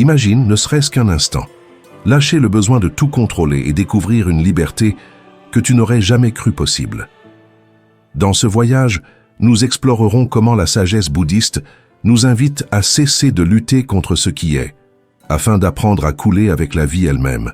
Imagine, ne serait-ce qu'un instant, lâcher le besoin de tout contrôler et découvrir une liberté que tu n'aurais jamais cru possible. Dans ce voyage, nous explorerons comment la sagesse bouddhiste nous invite à cesser de lutter contre ce qui est, afin d'apprendre à couler avec la vie elle-même.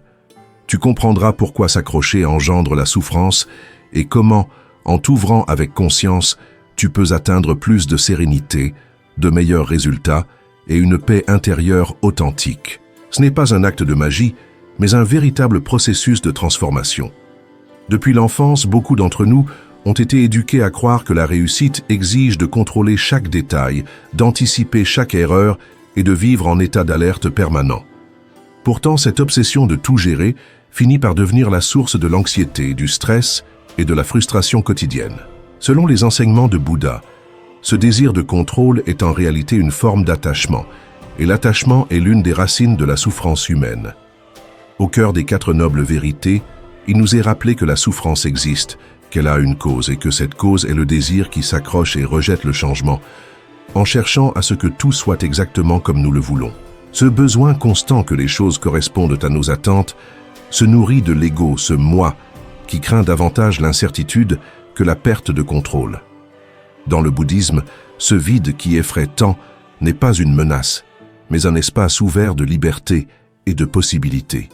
Tu comprendras pourquoi s'accrocher engendre la souffrance et comment, en t'ouvrant avec conscience, tu peux atteindre plus de sérénité, de meilleurs résultats et une paix intérieure authentique. Ce n'est pas un acte de magie, mais un véritable processus de transformation. Depuis l'enfance, beaucoup d'entre nous ont été éduqués à croire que la réussite exige de contrôler chaque détail, d'anticiper chaque erreur et de vivre en état d'alerte permanent. Pourtant, cette obsession de tout gérer finit par devenir la source de l'anxiété, du stress et de la frustration quotidienne. Selon les enseignements de Bouddha, ce désir de contrôle est en réalité une forme d'attachement, et l'attachement est l'une des racines de la souffrance humaine. Au cœur des 4 nobles vérités, il nous est rappelé que la souffrance existe, qu'elle a une cause et que cette cause est le désir qui s'accroche et rejette le changement, en cherchant à ce que tout soit exactement comme nous le voulons. Ce besoin constant que les choses correspondent à nos attentes se nourrit de l'ego, ce moi, qui craint davantage l'incertitude que la perte de contrôle. Dans le bouddhisme, ce vide qui effraie tant n'est pas une menace, mais un espace ouvert de liberté et de possibilités.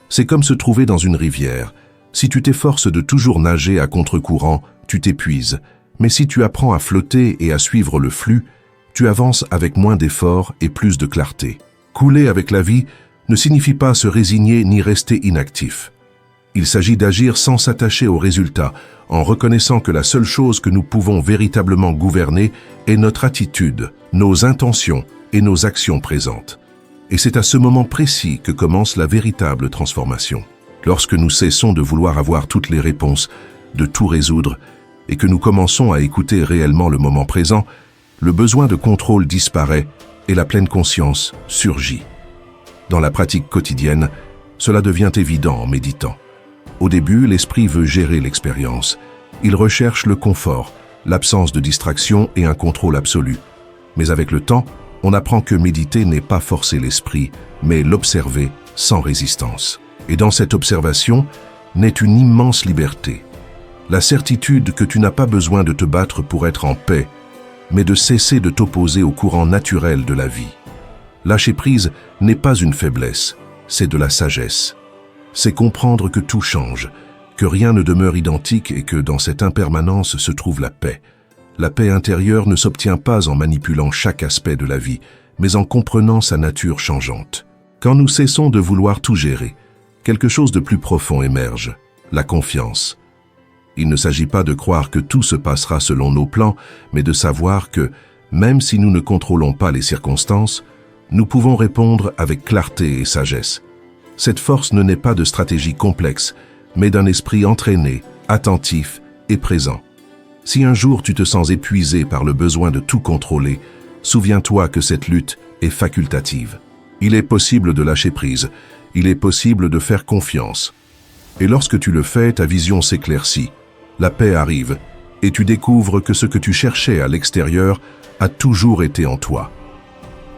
C'est comme se trouver dans une rivière. Si tu t'efforces de toujours nager à contre-courant, tu t'épuises, mais si tu apprends à flotter et à suivre le flux, tu avances avec moins d'efforts et plus de clarté. Couler avec la vie ne signifie pas se résigner ni rester inactif. Il s'agit d'agir sans s'attacher aux résultats, en reconnaissant que la seule chose que nous pouvons véritablement gouverner est notre attitude, nos intentions et nos actions présentes. Et c'est à ce moment précis que commence la véritable transformation. Lorsque nous cessons de vouloir avoir toutes les réponses, de tout résoudre, et que nous commençons à écouter réellement le moment présent, le besoin de contrôle disparaît et la pleine conscience surgit. Dans la pratique quotidienne, cela devient évident en méditant. Au début, l'esprit veut gérer l'expérience. Il recherche le confort, l'absence de distraction et un contrôle absolu. Mais avec le temps, on apprend que méditer n'est pas forcer l'esprit, mais l'observer sans résistance. Et dans cette observation naît une immense liberté. La certitude que tu n'as pas besoin de te battre pour être en paix, mais de cesser de t'opposer au courant naturel de la vie. Lâcher prise n'est pas une faiblesse, c'est de la sagesse. C'est comprendre que tout change, que rien ne demeure identique et que dans cette impermanence se trouve la paix. La paix intérieure ne s'obtient pas en manipulant chaque aspect de la vie, mais en comprenant sa nature changeante. Quand nous cessons de vouloir tout gérer, quelque chose de plus profond émerge, la confiance. Il ne s'agit pas de croire que tout se passera selon nos plans, mais de savoir que, même si nous ne contrôlons pas les circonstances, nous pouvons répondre avec clarté et sagesse. Cette force ne naît pas de stratégie complexe, mais d'un esprit entraîné, attentif et présent. Si un jour tu te sens épuisé par le besoin de tout contrôler, souviens-toi que cette lutte est facultative. Il est possible de lâcher prise, il est possible de faire confiance. Et lorsque tu le fais, ta vision s'éclaircit, la paix arrive, et tu découvres que ce que tu cherchais à l'extérieur a toujours été en toi.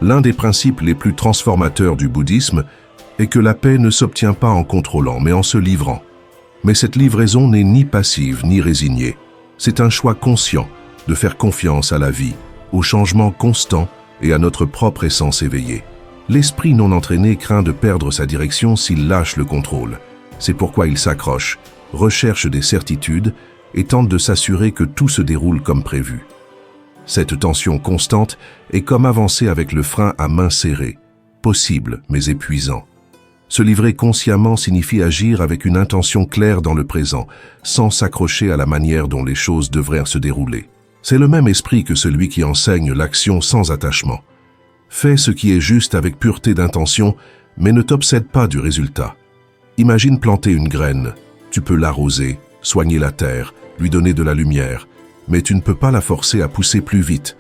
L'un des principes les plus transformateurs du bouddhisme est que la paix ne s'obtient pas en contrôlant, mais en se livrant. Mais cette livraison n'est ni passive ni résignée. C'est un choix conscient de faire confiance à la vie, au changement constant et à notre propre essence éveillée. L'esprit non entraîné craint de perdre sa direction s'il lâche le contrôle. C'est pourquoi il s'accroche, recherche des certitudes et tente de s'assurer que tout se déroule comme prévu. Cette tension constante est comme avancer avec le frein à main serrée, possible mais épuisant. Se livrer consciemment signifie agir avec une intention claire dans le présent, sans s'accrocher à la manière dont les choses devraient se dérouler. C'est le même esprit que celui qui enseigne l'action sans attachement. Fais ce qui est juste avec pureté d'intention, mais ne t'obsède pas du résultat. Imagine planter une graine. Tu peux l'arroser, soigner la terre, lui donner de la lumière, mais tu ne peux pas la forcer à pousser plus vite.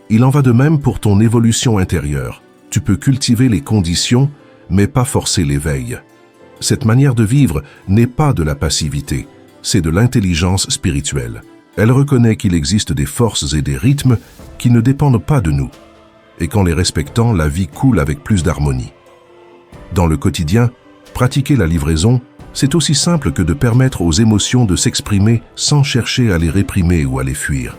Il en va de même pour ton évolution intérieure. Tu peux cultiver les conditions, mais pas forcer l'éveil. Cette manière de vivre n'est pas de la passivité, c'est de l'intelligence spirituelle. Elle reconnaît qu'il existe des forces et des rythmes qui ne dépendent pas de nous. Et qu'en les respectant, la vie coule avec plus d'harmonie. Dans le quotidien, pratiquer la livraison, c'est aussi simple que de permettre aux émotions de s'exprimer sans chercher à les réprimer ou à les fuir.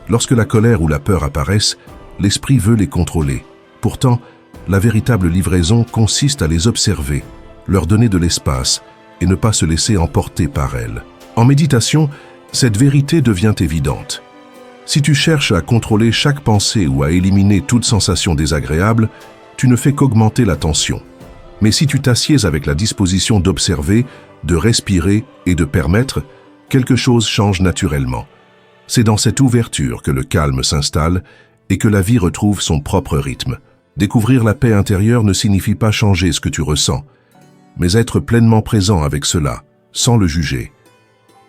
Lorsque la colère ou la peur apparaissent, l'esprit veut les contrôler. Pourtant, la véritable livraison consiste à les observer, leur donner de l'espace et ne pas se laisser emporter par elles. En méditation, cette vérité devient évidente. Si tu cherches à contrôler chaque pensée ou à éliminer toute sensation désagréable, tu ne fais qu'augmenter la tension. Mais si tu t'assieds avec la disposition d'observer, de respirer et de permettre, quelque chose change naturellement. C'est dans cette ouverture que le calme s'installe et que la vie retrouve son propre rythme. Découvrir la paix intérieure ne signifie pas changer ce que tu ressens, mais être pleinement présent avec cela, sans le juger.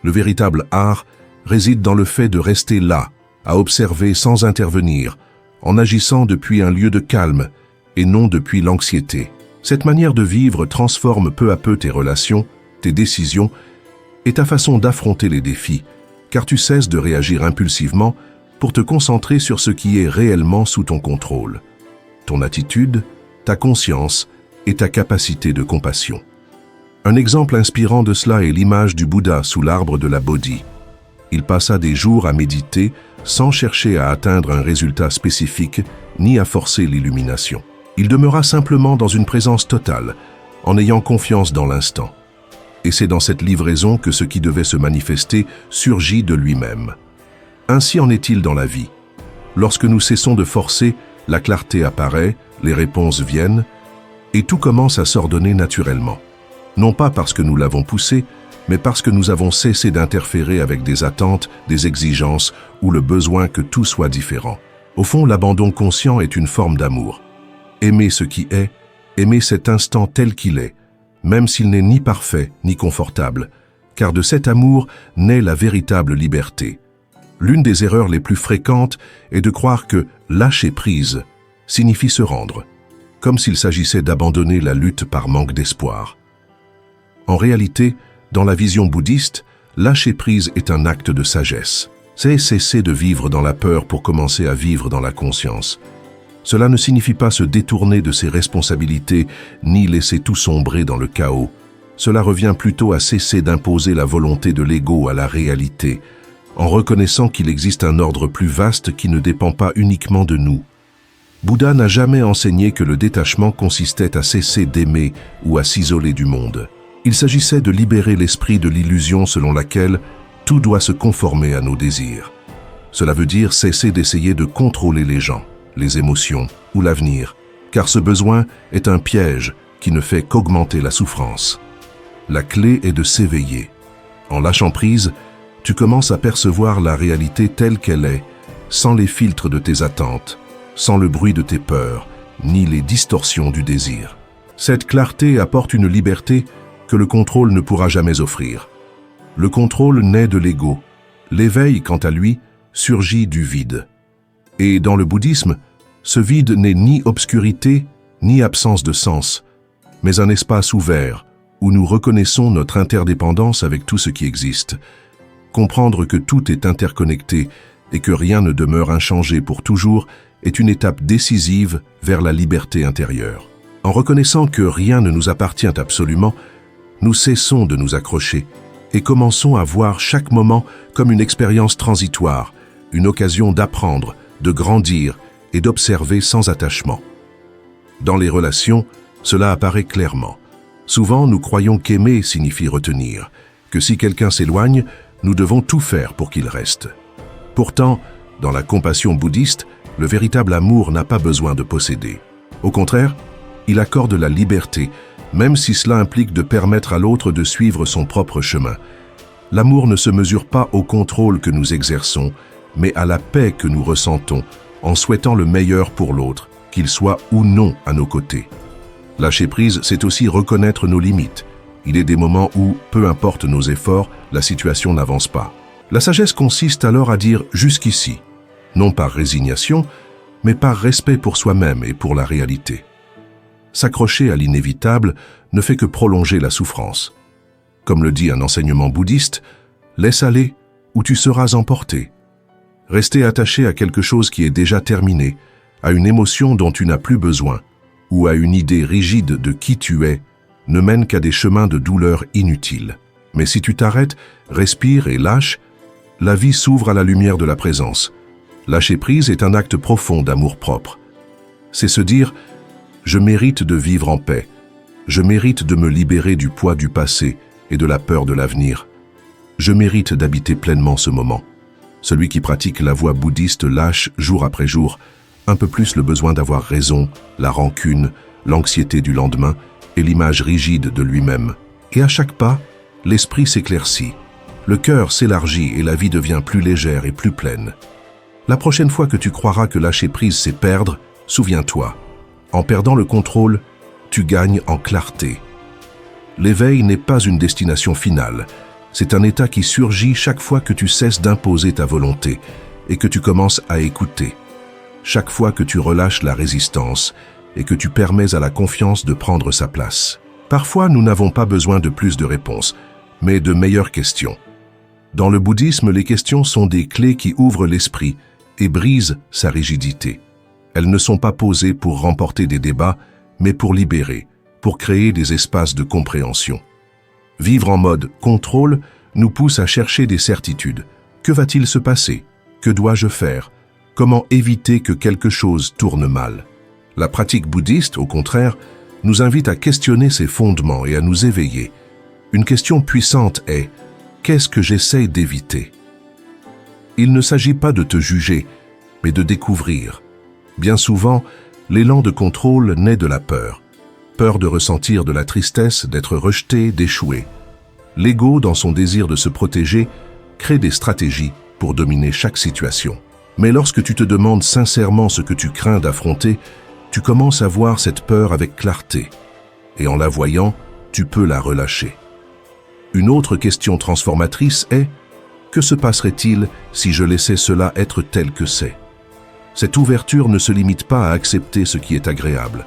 Le véritable art réside dans le fait de rester là, à observer sans intervenir, en agissant depuis un lieu de calme et non depuis l'anxiété. Cette manière de vivre transforme peu à peu tes relations, tes décisions et ta façon d'affronter les défis, car tu cesses de réagir impulsivement pour te concentrer sur ce qui est réellement sous ton contrôle. Ton attitude, ta conscience et ta capacité de compassion. Un exemple inspirant de cela est l'image du Bouddha sous l'arbre de la Bodhi. Il passa des jours à méditer sans chercher à atteindre un résultat spécifique ni à forcer l'illumination. Il demeura simplement dans une présence totale, en ayant confiance dans l'instant. Et c'est dans cette livraison que ce qui devait se manifester surgit de lui-même. Ainsi en est-il dans la vie. Lorsque nous cessons de forcer, la clarté apparaît, les réponses viennent, et tout commence à s'ordonner naturellement. Non pas parce que nous l'avons poussé, mais parce que nous avons cessé d'interférer avec des attentes, des exigences ou le besoin que tout soit différent. Au fond, l'abandon conscient est une forme d'amour. Aimer ce qui est, aimer cet instant tel qu'il est, même s'il n'est ni parfait ni confortable, car de cet amour naît la véritable liberté. L'une des erreurs les plus fréquentes est de croire que lâcher prise signifie se rendre, comme s'il s'agissait d'abandonner la lutte par manque d'espoir. En réalité, dans la vision bouddhiste, lâcher prise est un acte de sagesse. C'est cesser de vivre dans la peur pour commencer à vivre dans la conscience. Cela ne signifie pas se détourner de ses responsabilités ni laisser tout sombrer dans le chaos. Cela revient plutôt à cesser d'imposer la volonté de l'ego à la réalité, en reconnaissant qu'il existe un ordre plus vaste qui ne dépend pas uniquement de nous. Bouddha n'a jamais enseigné que le détachement consistait à cesser d'aimer ou à s'isoler du monde. Il s'agissait de libérer l'esprit de l'illusion selon laquelle tout doit se conformer à nos désirs. Cela veut dire cesser d'essayer de contrôler les gens, les émotions ou l'avenir, car ce besoin est un piège qui ne fait qu'augmenter la souffrance. La clé est de s'éveiller. En lâchant prise, tu commences à percevoir la réalité telle qu'elle est, sans les filtres de tes attentes, sans le bruit de tes peurs, ni les distorsions du désir. Cette clarté apporte une liberté que le contrôle ne pourra jamais offrir. Le contrôle naît de l'ego. L'éveil, quant à lui, surgit du vide. Et dans le bouddhisme, ce vide n'est ni obscurité, ni absence de sens, mais un espace ouvert où nous reconnaissons notre interdépendance avec tout ce qui existe. Comprendre que tout est interconnecté et que rien ne demeure inchangé pour toujours est une étape décisive vers la liberté intérieure. En reconnaissant que rien ne nous appartient absolument, nous cessons de nous accrocher et commençons à voir chaque moment comme une expérience transitoire, une occasion d'apprendre, de grandir et d'observer sans attachement. Dans les relations, cela apparaît clairement. Souvent, nous croyons qu'aimer signifie retenir, que si quelqu'un s'éloigne, nous devons tout faire pour qu'il reste. Pourtant, dans la compassion bouddhiste, le véritable amour n'a pas besoin de posséder. Au contraire, il accorde la liberté, même si cela implique de permettre à l'autre de suivre son propre chemin. L'amour ne se mesure pas au contrôle que nous exerçons, mais à la paix que nous ressentons, en souhaitant le meilleur pour l'autre, qu'il soit ou non à nos côtés. Lâcher prise, c'est aussi reconnaître nos limites. Il est des moments où, peu importe nos efforts, la situation n'avance pas. La sagesse consiste alors à dire « jusqu'ici », non par résignation, mais par respect pour soi-même et pour la réalité. S'accrocher à l'inévitable ne fait que prolonger la souffrance. Comme le dit un enseignement bouddhiste, « laisse aller ou tu seras emporté ». Rester attaché à quelque chose qui est déjà terminé, à une émotion dont tu n'as plus besoin, ou à une idée rigide de qui tu es ne mène qu'à des chemins de douleur inutiles. Mais si tu t'arrêtes, respires et lâches, la vie s'ouvre à la lumière de la présence. Lâcher prise est un acte profond d'amour-propre. C'est se dire « Je mérite de vivre en paix. Je mérite de me libérer du poids du passé et de la peur de l'avenir. Je mérite d'habiter pleinement ce moment. » Celui qui pratique la voie bouddhiste lâche, jour après jour, un peu plus le besoin d'avoir raison, la rancune, l'anxiété du lendemain et l'image rigide de lui-même. Et à chaque pas, l'esprit s'éclaircit, le cœur s'élargit et la vie devient plus légère et plus pleine. La prochaine fois que tu croiras que lâcher prise c'est perdre, souviens-toi, en perdant le contrôle, tu gagnes en clarté. L'éveil n'est pas une destination finale, c'est un état qui surgit chaque fois que tu cesses d'imposer ta volonté et que tu commences à écouter. Chaque fois que tu relâches la résistance et que tu permets à la confiance de prendre sa place. Parfois, nous n'avons pas besoin de plus de réponses, mais de meilleures questions. Dans le bouddhisme, les questions sont des clés qui ouvrent l'esprit et brisent sa rigidité. Elles ne sont pas posées pour remporter des débats, mais pour libérer, pour créer des espaces de compréhension. Vivre en mode contrôle nous pousse à chercher des certitudes. Que va-t-il se passer? Que dois-je faire? Comment éviter que quelque chose tourne mal? La pratique bouddhiste, au contraire, nous invite à questionner ses fondements et à nous éveiller. Une question puissante est « Qu'est-ce que j'essaie d'éviter ?» Il ne s'agit pas de te juger, mais de découvrir. Bien souvent, l'élan de contrôle naît de la peur. Peur de ressentir de la tristesse, d'être rejeté, d'échouer. L'ego, dans son désir de se protéger, crée des stratégies pour dominer chaque situation. Mais lorsque tu te demandes sincèrement ce que tu crains d'affronter, tu commences à voir cette peur avec clarté. Et en la voyant, tu peux la relâcher. Une autre question transformatrice est « Que se passerait-il si je laissais cela être tel que c'est ?» Cette ouverture ne se limite pas à accepter ce qui est agréable.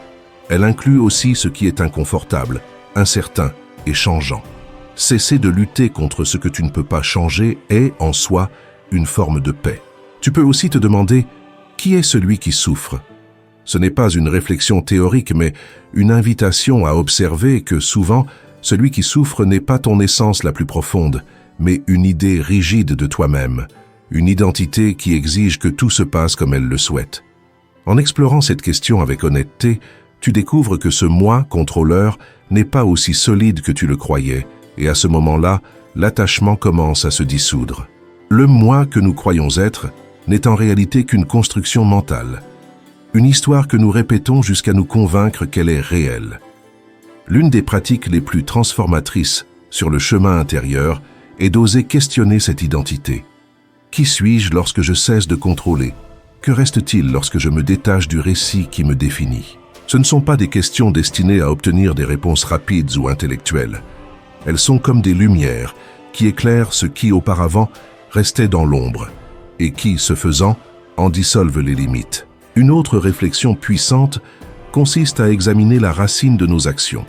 Elle inclut aussi ce qui est inconfortable, incertain et changeant. Cesser de lutter contre ce que tu ne peux pas changer est, en soi, une forme de paix. Tu peux aussi te demander « Qui est celui qui souffre ?» Ce n'est pas une réflexion théorique, mais une invitation à observer que souvent, celui qui souffre n'est pas ton essence la plus profonde, mais une idée rigide de toi-même, une identité qui exige que tout se passe comme elle le souhaite. En explorant cette question avec honnêteté, tu découvres que ce moi contrôleur n'est pas aussi solide que tu le croyais, et à ce moment-là, l'attachement commence à se dissoudre. Le moi que nous croyons être n'est en réalité qu'une construction mentale, une histoire que nous répétons jusqu'à nous convaincre qu'elle est réelle. L'une des pratiques les plus transformatrices sur le chemin intérieur est d'oser questionner cette identité. Qui suis-je lorsque je cesse de contrôler? Que reste-t-il lorsque je me détache du récit qui me définit? Ce ne sont pas des questions destinées à obtenir des réponses rapides ou intellectuelles. Elles sont comme des lumières qui éclairent ce qui auparavant restait dans l'ombre et qui, ce faisant, en dissolvent les limites. Une autre réflexion puissante consiste à examiner la racine de nos actions.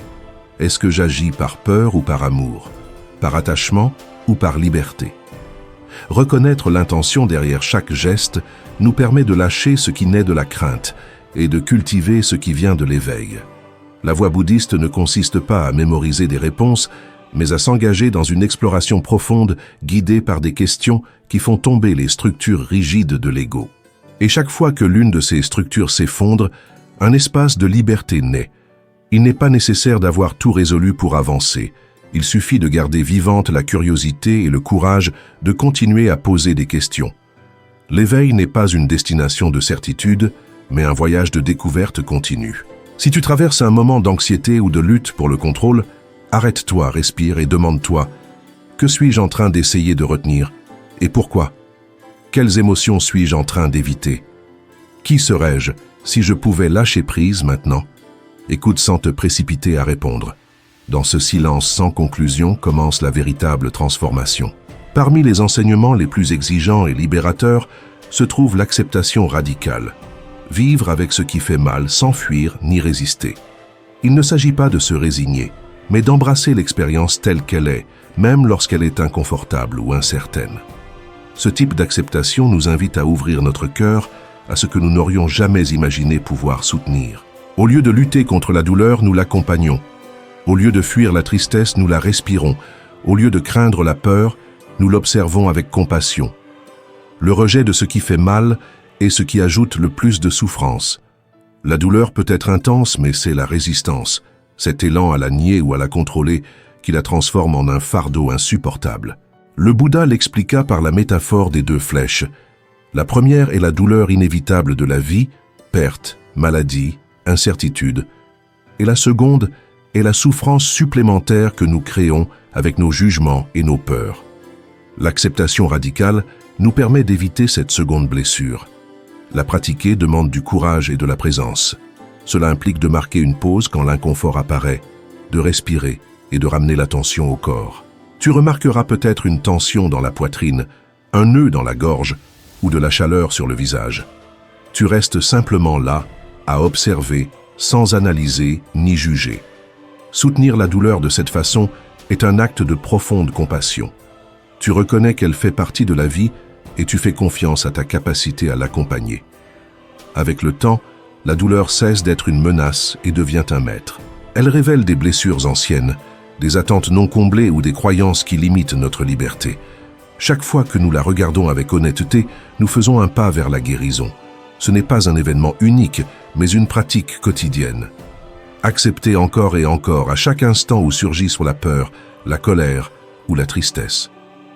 Est-ce que j'agis par peur ou par amour? Par attachement ou par liberté? Reconnaître l'intention derrière chaque geste nous permet de lâcher ce qui naît de la crainte et de cultiver ce qui vient de l'éveil. La voie bouddhiste ne consiste pas à mémoriser des réponses, mais à s'engager dans une exploration profonde guidée par des questions qui font tomber les structures rigides de l'ego. Et chaque fois que l'une de ces structures s'effondre, un espace de liberté naît. Il n'est pas nécessaire d'avoir tout résolu pour avancer. Il suffit de garder vivante la curiosité et le courage de continuer à poser des questions. L'éveil n'est pas une destination de certitude, mais un voyage de découverte continue. Si tu traverses un moment d'anxiété ou de lutte pour le contrôle, arrête-toi, respire et demande-toi « Que suis-je en train d'essayer de retenir? Et pourquoi? Quelles émotions suis-je en train d'éviter? Qui serais-je si je pouvais lâcher prise maintenant ?» Écoute sans te précipiter à répondre. Dans ce silence sans conclusion commence la véritable transformation. Parmi les enseignements les plus exigeants et libérateurs se trouve l'acceptation radicale. Vivre avec ce qui fait mal sans fuir ni résister. Il ne s'agit pas de se résigner, mais d'embrasser l'expérience telle qu'elle est, même lorsqu'elle est inconfortable ou incertaine. Ce type d'acceptation nous invite à ouvrir notre cœur à ce que nous n'aurions jamais imaginé pouvoir soutenir. Au lieu de lutter contre la douleur, nous l'accompagnons. Au lieu de fuir la tristesse, nous la respirons. Au lieu de craindre la peur, nous l'observons avec compassion. Le rejet de ce qui fait mal est ce qui ajoute le plus de souffrance. La douleur peut être intense, mais c'est la résistance, cet élan à la nier ou à la contrôler, qui la transforme en un fardeau insupportable. Le Bouddha l'expliqua par la métaphore des 2 flèches. La première est la douleur inévitable de la vie, perte, maladie, incertitude. Et la seconde est la souffrance supplémentaire que nous créons avec nos jugements et nos peurs. L'acceptation radicale nous permet d'éviter cette seconde blessure. La pratiquer demande du courage et de la présence. Cela implique de marquer une pause quand l'inconfort apparaît, de respirer et de ramener l'attention au corps. Tu remarqueras peut-être une tension dans la poitrine, un nœud dans la gorge ou de la chaleur sur le visage. Tu restes simplement là, à observer, sans analyser ni juger. Soutenir la douleur de cette façon est un acte de profonde compassion. Tu reconnais qu'elle fait partie de la vie et tu fais confiance à ta capacité à l'accompagner. Avec le temps, la douleur cesse d'être une menace et devient un maître. Elle révèle des blessures anciennes, des attentes non comblées ou des croyances qui limitent notre liberté. Chaque fois que nous la regardons avec honnêteté, nous faisons un pas vers la guérison. Ce n'est pas un événement unique, mais une pratique quotidienne. Accepter encore et encore, à chaque instant où surgissent la peur, la colère ou la tristesse.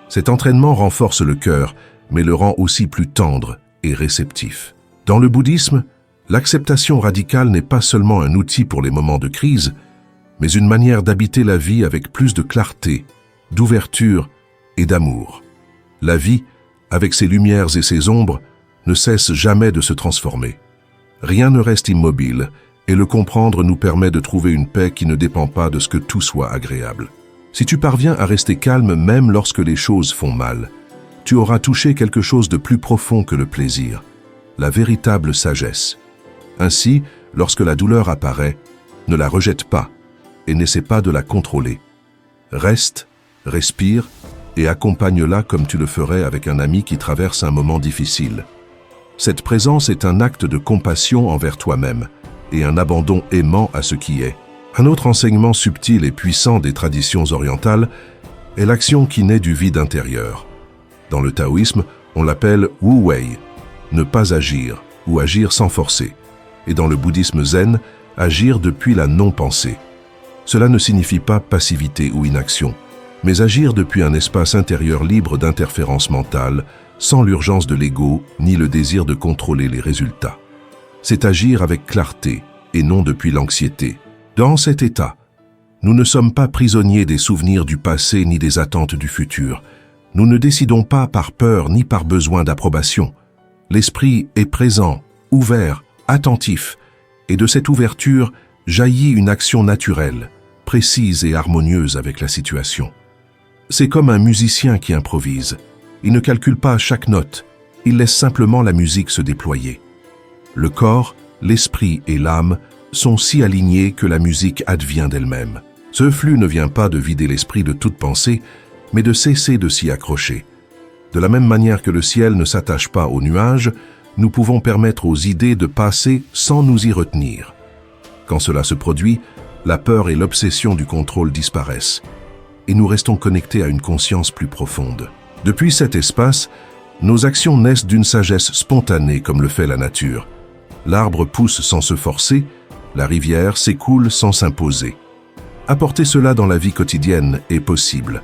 Cet entraînement renforce le cœur, mais le rend aussi plus tendre et réceptif. Dans le bouddhisme, l'acceptation radicale n'est pas seulement un outil pour les moments de crise, mais une manière d'habiter la vie avec plus de clarté, d'ouverture et d'amour. La vie, avec ses lumières et ses ombres, ne cesse jamais de se transformer. Rien ne reste immobile, et le comprendre nous permet de trouver une paix qui ne dépend pas de ce que tout soit agréable. Si tu parviens à rester calme même lorsque les choses font mal, tu auras touché quelque chose de plus profond que le plaisir, la véritable sagesse. Ainsi, lorsque la douleur apparaît, ne la rejette pas et n'essaie pas de la contrôler. Reste, respire et accompagne-la comme tu le ferais avec un ami qui traverse un moment difficile. Cette présence est un acte de compassion envers toi-même et un abandon aimant à ce qui est. Un autre enseignement subtil et puissant des traditions orientales est l'action qui naît du vide intérieur. Dans le taoïsme, on l'appelle Wu Wei, ne pas agir ou agir sans forcer. Et dans le bouddhisme zen, agir depuis la non-pensée. Cela ne signifie pas passivité ou inaction, mais agir depuis un espace intérieur libre d'interférences mentales, sans l'urgence de l'ego ni le désir de contrôler les résultats. C'est agir avec clarté et non depuis l'anxiété. Dans cet état, nous ne sommes pas prisonniers des souvenirs du passé ni des attentes du futur. Nous ne décidons pas par peur ni par besoin d'approbation. L'esprit est présent, ouvert, attentif, et de cette ouverture jaillit une action naturelle, précise et harmonieuse avec la situation. C'est comme un musicien qui improvise. Il ne calcule pas chaque note, il laisse simplement la musique se déployer. Le corps, l'esprit et l'âme sont si alignés que la musique advient d'elle-même. Ce flux ne vient pas de vider l'esprit de toute pensée, mais de cesser de s'y accrocher. De la même manière que le ciel ne s'attache pas aux nuages, nous pouvons permettre aux idées de passer sans nous y retenir. Quand cela se produit, la peur et l'obsession du contrôle disparaissent, et nous restons connectés à une conscience plus profonde. Depuis cet espace, nos actions naissent d'une sagesse spontanée comme le fait la nature. L'arbre pousse sans se forcer, la rivière s'écoule sans s'imposer. Apporter cela dans la vie quotidienne est possible.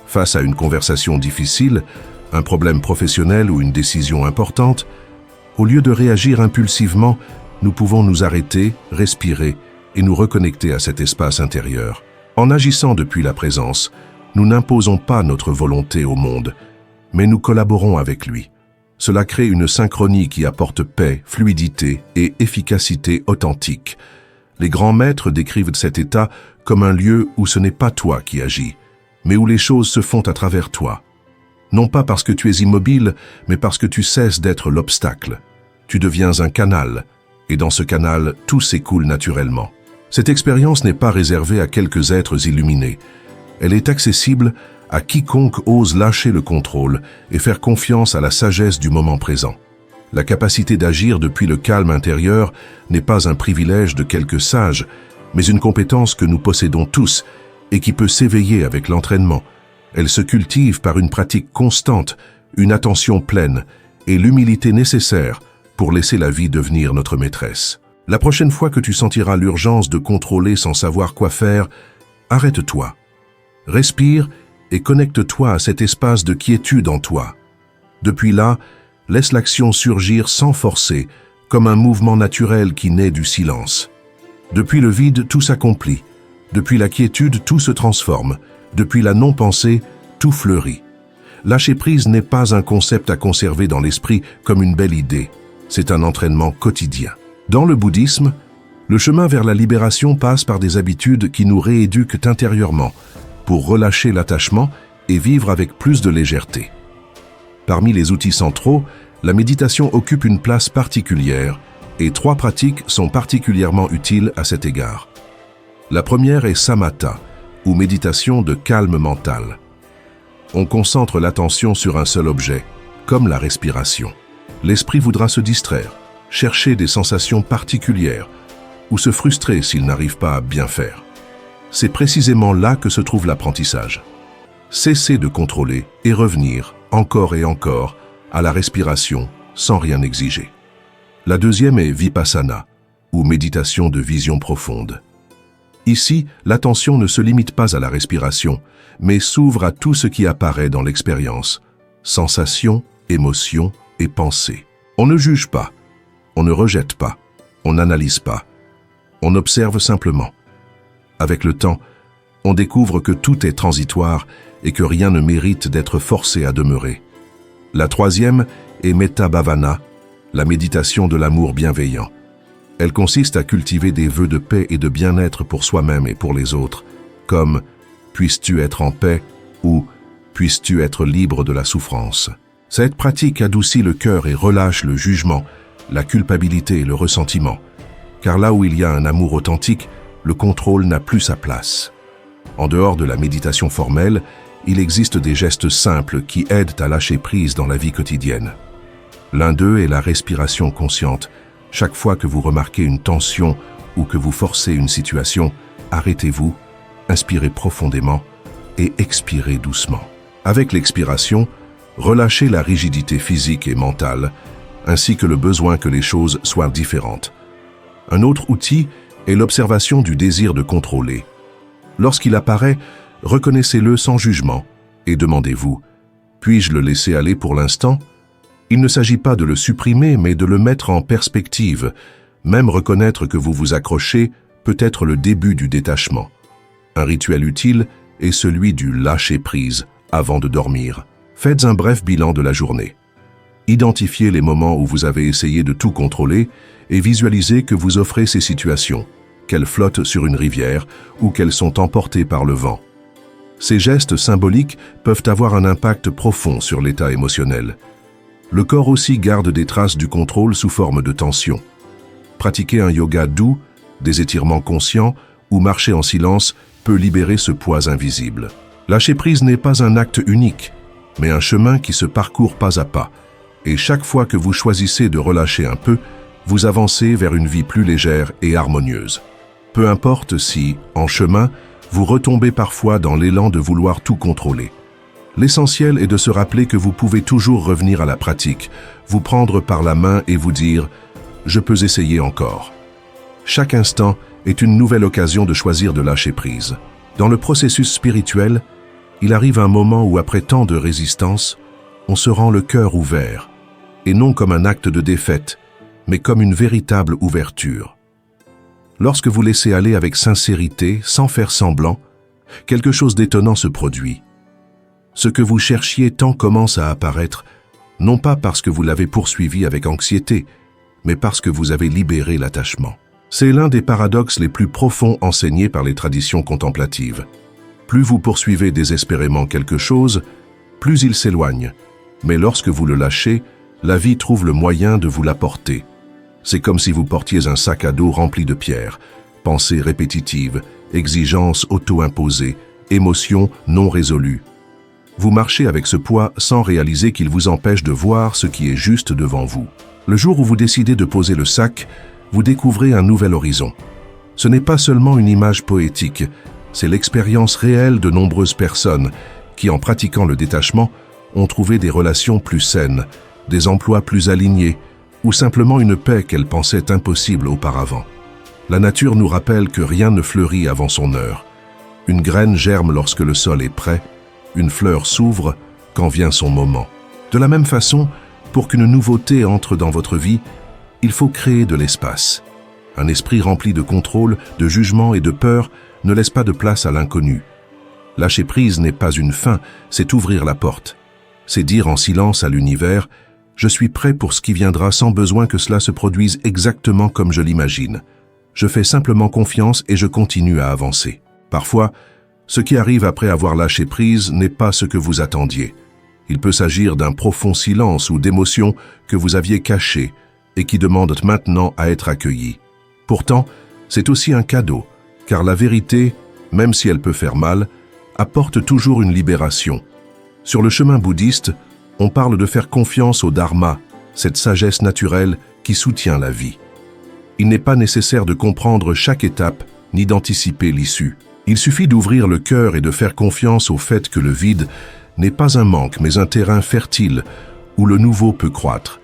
Face à une conversation difficile, un problème professionnel ou une décision importante, au lieu de réagir impulsivement, nous pouvons nous arrêter, respirer et nous reconnecter à cet espace intérieur. En agissant depuis la présence, nous n'imposons pas notre volonté au monde, mais nous collaborons avec lui. Cela crée une synchronie qui apporte paix, fluidité et efficacité authentique. Les grands maîtres décrivent cet état comme un lieu où ce n'est pas toi qui agis, mais où les choses se font à travers toi. Non pas parce que tu es immobile, mais parce que tu cesses d'être l'obstacle. Tu deviens un canal, et dans ce canal, tout s'écoule naturellement. Cette expérience n'est pas réservée à quelques êtres illuminés. Elle est accessible à quiconque ose lâcher le contrôle et faire confiance à la sagesse du moment présent. La capacité d'agir depuis le calme intérieur n'est pas un privilège de quelques sages, mais une compétence que nous possédons tous et qui peut s'éveiller avec l'entraînement. Elle se cultive par une pratique constante, une attention pleine et l'humilité nécessaire pour laisser la vie devenir notre maîtresse. La prochaine fois que tu sentiras l'urgence de contrôler sans savoir quoi faire, arrête-toi, respire et connecte-toi à cet espace de quiétude en toi. Depuis là, laisse l'action surgir sans forcer, comme un mouvement naturel qui naît du silence. Depuis le vide, tout s'accomplit. Depuis la quiétude, tout se transforme. Depuis la non-pensée, tout fleurit. Lâcher prise n'est pas un concept à conserver dans l'esprit comme une belle idée. C'est un entraînement quotidien. Dans le bouddhisme, le chemin vers la libération passe par des habitudes qui nous rééduquent intérieurement pour relâcher l'attachement et vivre avec plus de légèreté. Parmi les outils centraux, la méditation occupe une place particulière et 3 pratiques sont particulièrement utiles à cet égard. La première est samatha, ou méditation de calme mental. On concentre l'attention sur un seul objet, comme la respiration. L'esprit voudra se distraire, chercher des sensations particulières ou se frustrer s'il n'arrive pas à bien faire. C'est précisément là que se trouve l'apprentissage. Cesser de contrôler et revenir, encore et encore, à la respiration sans rien exiger. La deuxième est vipassana, ou méditation de vision profonde. Ici, l'attention ne se limite pas à la respiration, mais s'ouvre à tout ce qui apparaît dans l'expérience, sensations, émotions et pensées. On ne juge pas, on ne rejette pas, on n'analyse pas, on observe simplement. Avec le temps, on découvre que tout est transitoire et que rien ne mérite d'être forcé à demeurer. La troisième est Metta Bhavana, la méditation de l'amour bienveillant. Elle consiste à cultiver des vœux de paix et de bien-être pour soi-même et pour les autres, comme « puisses-tu être en paix » ou « puisses-tu être libre de la souffrance ». Cette pratique adoucit le cœur et relâche le jugement, la culpabilité et le ressentiment, car là où il y a un amour authentique, le contrôle n'a plus sa place. En dehors de la méditation formelle, il existe des gestes simples qui aident à lâcher prise dans la vie quotidienne. L'un d'eux est la respiration consciente. Chaque fois que vous remarquez une tension ou que vous forcez une situation, arrêtez-vous, inspirez profondément et expirez doucement. Avec l'expiration, relâchez la rigidité physique et mentale, ainsi que le besoin que les choses soient différentes. Un autre outil est l'observation du désir de contrôler. Lorsqu'il apparaît, reconnaissez-le sans jugement et demandez-vous « Puis-je le laisser aller pour l'instant ?» Il ne s'agit pas de le supprimer, mais de le mettre en perspective. Même reconnaître que vous vous accrochez peut être le début du détachement. Un rituel utile est celui du lâcher-prise avant de dormir. Faites un bref bilan de la journée. Identifiez les moments où vous avez essayé de tout contrôler et visualisez que vous offrez ces situations, qu'elles flottent sur une rivière ou qu'elles sont emportées par le vent. Ces gestes symboliques peuvent avoir un impact profond sur l'état émotionnel. Le corps aussi garde des traces du contrôle sous forme de tension. Pratiquer un yoga doux, des étirements conscients ou marcher en silence peut libérer ce poids invisible. Lâcher prise n'est pas un acte unique, mais un chemin qui se parcourt pas à pas. Et chaque fois que vous choisissez de relâcher un peu, vous avancez vers une vie plus légère et harmonieuse. Peu importe si, en chemin, vous retombez parfois dans l'élan de vouloir tout contrôler. L'essentiel est de se rappeler que vous pouvez toujours revenir à la pratique, vous prendre par la main et vous dire « Je peux essayer encore ». Chaque instant est une nouvelle occasion de choisir de lâcher prise. Dans le processus spirituel, il arrive un moment où, après tant de résistance, on se rend le cœur ouvert, et non comme un acte de défaite, mais comme une véritable ouverture. Lorsque vous laissez aller avec sincérité, sans faire semblant, quelque chose d'étonnant se produit. Ce que vous cherchiez tant commence à apparaître, non pas parce que vous l'avez poursuivi avec anxiété, mais parce que vous avez libéré l'attachement. C'est l'un des paradoxes les plus profonds enseignés par les traditions contemplatives. Plus vous poursuivez désespérément quelque chose, plus il s'éloigne. Mais lorsque vous le lâchez, la vie trouve le moyen de vous l'apporter. C'est comme si vous portiez un sac à dos rempli de pierres, pensées répétitives, exigences auto-imposées, émotions non résolues. Vous marchez avec ce poids sans réaliser qu'il vous empêche de voir ce qui est juste devant vous. Le jour où vous décidez de poser le sac, vous découvrez un nouvel horizon. Ce n'est pas seulement une image poétique, c'est l'expérience réelle de nombreuses personnes qui, en pratiquant le détachement, ont trouvé des relations plus saines, des emplois plus alignés, ou simplement une paix qu'elles pensaient impossible auparavant. La nature nous rappelle que rien ne fleurit avant son heure. Une graine germe lorsque le sol est prêt, une fleur s'ouvre quand vient son moment. De la même façon, pour qu'une nouveauté entre dans votre vie, il faut créer de l'espace. Un esprit rempli de contrôle, de jugement et de peur ne laisse pas de place à l'inconnu. Lâcher prise n'est pas une fin, c'est ouvrir la porte. C'est dire en silence à l'univers « Je suis prêt pour ce qui viendra sans besoin que cela se produise exactement comme je l'imagine. Je fais simplement confiance et je continue à avancer. » Parfois, ce qui arrive après avoir lâché prise n'est pas ce que vous attendiez. Il peut s'agir d'un profond silence ou d'émotions que vous aviez cachées et qui demandent maintenant à être accueillies. Pourtant, c'est aussi un cadeau, car la vérité, même si elle peut faire mal, apporte toujours une libération. Sur le chemin bouddhiste, on parle de faire confiance au dharma, cette sagesse naturelle qui soutient la vie. Il n'est pas nécessaire de comprendre chaque étape ni d'anticiper l'issue. Il suffit d'ouvrir le cœur et de faire confiance au fait que le vide n'est pas un manque mais un terrain fertile où le nouveau peut croître.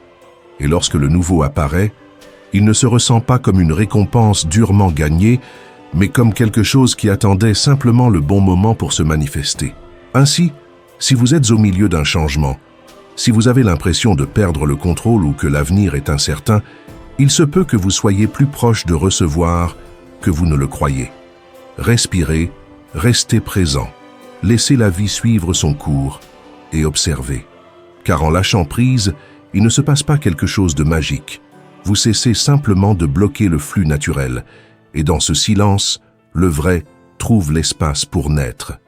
Et lorsque le nouveau apparaît, il ne se ressent pas comme une récompense durement gagnée, mais comme quelque chose qui attendait simplement le bon moment pour se manifester. Ainsi, si vous êtes au milieu d'un changement, si vous avez l'impression de perdre le contrôle ou que l'avenir est incertain, il se peut que vous soyez plus proche de recevoir que vous ne le croyez. Respirez, restez présent, laissez la vie suivre son cours et observez. Car en lâchant prise, il ne se passe pas quelque chose de magique. Vous cessez simplement de bloquer le flux naturel, et dans ce silence, le vrai trouve l'espace pour naître.